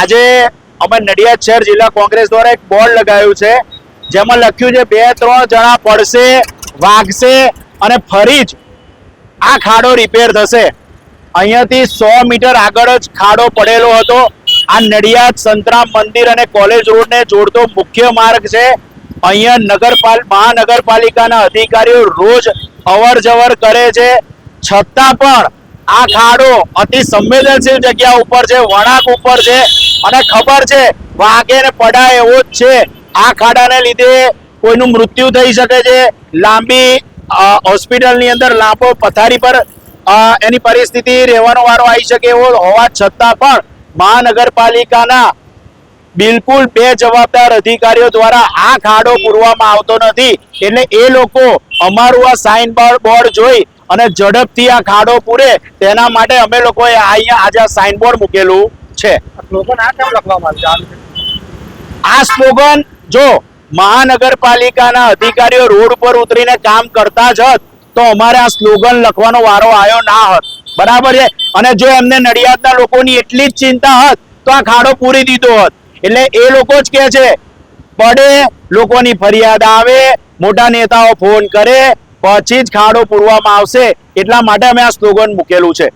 આજે અમે નડિયાદ શહેર જિલ્લા કોંગ્રેસ દ્વારા એક બોર્ડ લગાવ્યું છે જેમાં લખ્યું છે 2-3 જણા પડશે, વાગશે અને ફરી જ આ ખાડો રિપેર થશે। અહીંયાથી 100 મીટર આગળ જ ખાડો પડેલો હતો। આ નડિયાદ સંતરામ મંદિર અને કોલેજ રોડને જોડતો મુખ્ય માર્ગ છે। અહીંયા મહાનગરપાલિકાના અધિકારીઓ રોજ અવર જવર કરે છે, છતાં પણ આ ખાડો અતિ સંવેદનશીલ જગ્યા ઉપર છે, વળાંક ઉપર છે અને ખબર છે વાગે ને પડાય એવો જ છે। આ ખાડાને લીધે કોઈનું મૃત્યુ થઈ શકે છે, લાંબી હોસ્પિટલની અંદર લાંબો પથારી પર એની પરિસ્થિતિ રહેવાનો વારો આવી શકે એવો હોવા છતાં પણ મહાનગરપાલિકાના બિલકુલ બેજવાબદાર અધિકારીઓ દ્વારા આ ખાડો પૂરવામાં આવતો નથી। એટલે એ લોકો અમારું આ સાઇન બોર્ડ જોઈ અને ઝડપથી આ ખાડો પૂરે તેના માટે અમે લોકોએ અહીંયા આજે સાઇન બોર્ડ મૂકેલું છે। સ્લોગન આ કેમ લખવામાં આવ્યું? આ સ્લોગન જો મહાનગરપાલિકાના અધિકારીઓ રોડ ઉપર ઉતરીને કામ કરતા જ હોત તો અમારે આ સ્લોગન લખવાનો વારો આવ્યો ના હોત, બરાબર છે। અને જો એમને નડિયાદના લોકોની એટલી જ ચિંતા હોત તો આ ખાડો પૂરી દીધો હોત। એટલે એ લોકો જ કહે છે પડે, લોકોની ફરિયાદ આવે, મોટા નેતાઓ ફોન કરે પછી જ ખાડો પૂરવામાં આવશે, એટલા માટે અમે આ સ્લોગન મૂકેલું છે।